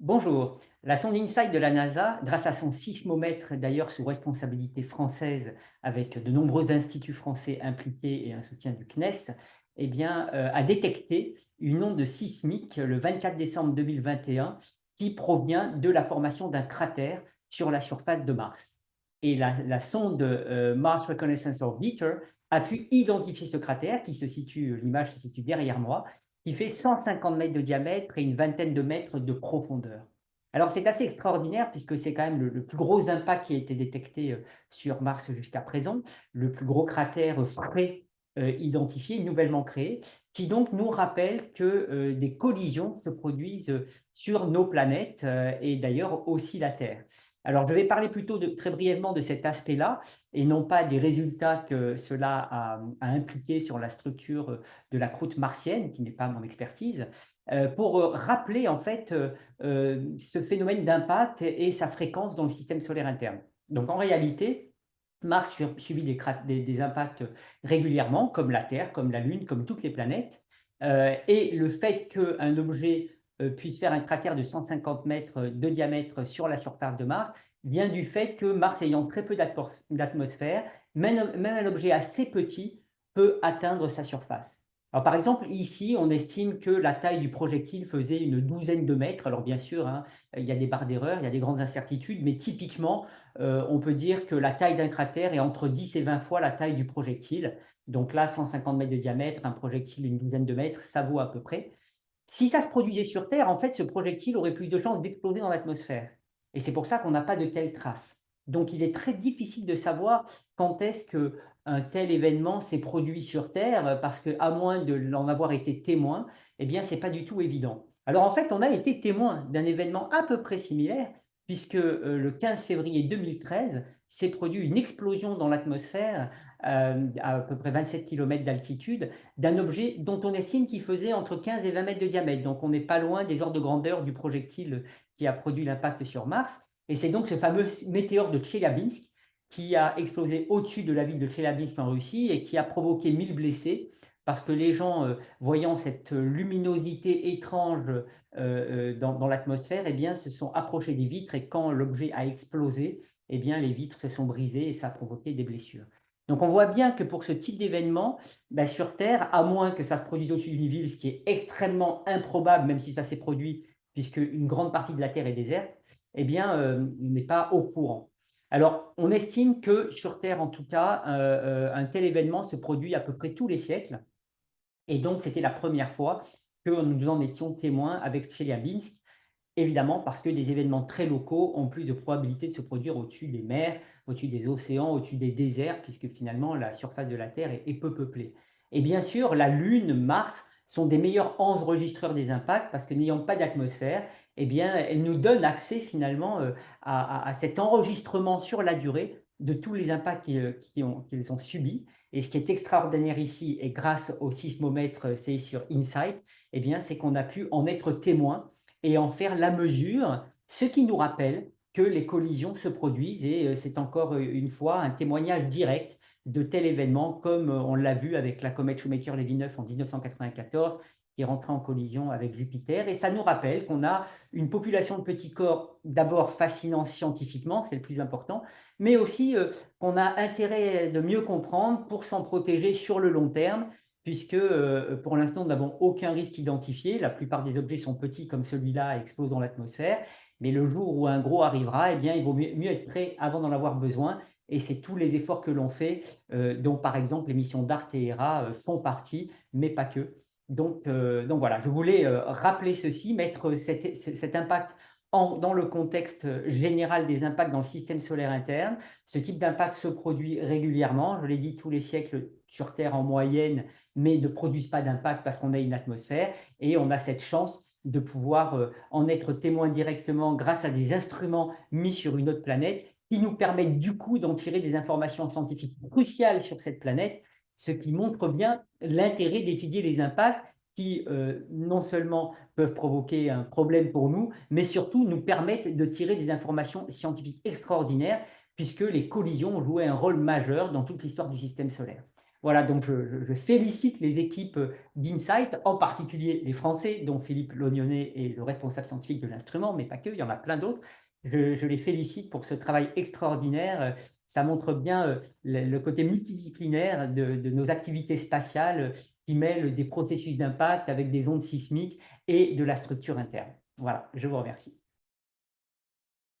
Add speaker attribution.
Speaker 1: Bonjour. La sonde InSight de la NASA, grâce à son sismomètre, d'ailleurs sous responsabilité française, avec de nombreux instituts français impliqués et un soutien du CNES, a détecté une onde sismique le 24 décembre 2021 qui provient de la formation d'un cratère sur la surface de Mars. Et la sonde Mars Reconnaissance Orbiter a pu identifier ce cratère qui se situe, l'image se situe derrière moi, qui fait 150 mètres de diamètre et une vingtaine de mètres de profondeur. Alors c'est assez extraordinaire puisque c'est quand même le plus gros impact qui a été détecté sur Mars jusqu'à présent, le plus gros cratère frais identifié, nouvellement créé, qui donc nous rappelle que des collisions se produisent sur nos planètes et d'ailleurs aussi la Terre. Alors je vais parler plutôt très brièvement de cet aspect-là et non pas des résultats que cela a impliqué sur la structure de la croûte martienne, qui n'est pas mon expertise, pour rappeler en fait ce phénomène d'impact et sa fréquence dans le système solaire interne. Donc en réalité, Mars subit des impacts régulièrement, comme la Terre, comme la Lune, comme toutes les planètes. Et le fait qu'un objet puisse faire un cratère de 150 mètres de diamètre sur la surface de Mars vient du fait que Mars ayant très peu d'atmosphère, même un objet assez petit peut atteindre sa surface. Alors, par exemple, ici, on estime que la taille du projectile faisait une douzaine de mètres. Alors, bien sûr, hein, il y a des barres d'erreur, il y a des grandes incertitudes, mais typiquement, on peut dire que la taille d'un cratère est entre 10 et 20 fois la taille du projectile. Donc là, 150 mètres de diamètre, un projectile d'une douzaine de mètres, ça vaut à peu près. Si ça se produisait sur Terre, en fait, ce projectile aurait plus de chances d'exploser dans l'atmosphère. Et c'est pour ça qu'on n'a pas de telles traces. Donc, il est très difficile de savoir quand est-ce qu'un tel événement s'est produit sur Terre, parce qu'à moins de l'en avoir été témoin, eh bien, ce n'est pas du tout évident. Alors, en fait, on a été témoin d'un événement à peu près similaire, puisque le 15 février 2013 s'est produit une explosion dans l'atmosphère à peu près 27 km d'altitude d'un objet dont on estime qu'il faisait entre 15 et 20 mètres de diamètre. Donc on n'est pas loin des ordres de grandeur du projectile qui a produit l'impact sur Mars. Et c'est donc ce fameux météore de Tcheliabinsk qui a explosé au-dessus de la ville de Tcheliabinsk en Russie et qui a provoqué 1000 blessés parce que les gens, voyant cette luminosité étrange dans l'atmosphère, eh bien, se sont approchés des vitres et quand l'objet a explosé, eh bien, les vitres se sont brisées et ça a provoqué des blessures. Donc on voit bien que pour ce type d'événement, bah, sur Terre, à moins que ça se produise au-dessus d'une ville, ce qui est extrêmement improbable, même si ça s'est produit, puisque une grande partie de la Terre est déserte, eh bien, on n'est pas au courant. Alors, on estime que sur Terre, en tout cas, un tel événement se produit à peu près tous les siècles. Et donc, c'était la première fois que nous en étions témoins avec Tcheliabinsk. Évidemment, parce que des événements très locaux ont plus de probabilité de se produire au-dessus des mers, au-dessus des océans, au-dessus des déserts, puisque finalement la surface de la Terre est peu peuplée. Et bien sûr, la Lune, Mars sont des meilleurs enregistreurs des impacts parce que n'ayant pas d'atmosphère, eh bien, elles nous donnent accès finalement à cet enregistrement sur la durée de tous les impacts qu'ils ont subis. Et ce qui est extraordinaire ici, et grâce au sismomètre c'est sur InSight, eh bien, c'est qu'on a pu en être témoin et en faire la mesure, ce qui nous rappelle que les collisions se produisent et c'est encore une fois un témoignage direct de tel événement, comme on l'a vu avec la comète Shoemaker-Levy 9 en 1994, qui est rentrée en collision avec Jupiter. Et ça nous rappelle qu'on a une population de petits corps d'abord fascinant scientifiquement, c'est le plus important, mais aussi qu'on a intérêt de mieux comprendre pour s'en protéger sur le long terme puisque pour l'instant, nous n'avons aucun risque identifié. La plupart des objets sont petits comme celui-là et explosent dans l'atmosphère. Mais le jour où un gros arrivera, eh bien, il vaut mieux être prêt avant d'en avoir besoin. Et c'est tous les efforts que l'on fait, dont par exemple les missions DART et HERA font partie, mais pas que. Donc voilà, je voulais rappeler ceci, mettre cet impact dans le contexte général des impacts dans le système solaire interne. Ce type d'impact se produit régulièrement, je l'ai dit, tous les siècles sur Terre en moyenne, mais ne produisent pas d'impact parce qu'on a une atmosphère. Et on a cette chance de pouvoir en être témoin directement grâce à des instruments mis sur une autre planète qui nous permettent du coup d'en tirer des informations scientifiques cruciales sur cette planète, ce qui montre bien l'intérêt d'étudier les impacts qui non seulement peuvent provoquer un problème pour nous, mais surtout nous permettent de tirer des informations scientifiques extraordinaires, puisque les collisions ont joué un rôle majeur dans toute l'histoire du système solaire. Voilà, donc je félicite les équipes d'InSight, en particulier les Français, dont Philippe Lognonnet est le responsable scientifique de l'instrument, mais pas que, il y en a plein d'autres. Je les félicite pour ce travail extraordinaire. Ça montre bien le côté multidisciplinaire de nos activités spatiales qui mêlent des processus d'impact avec des ondes sismiques et de la structure interne. Voilà, je vous remercie.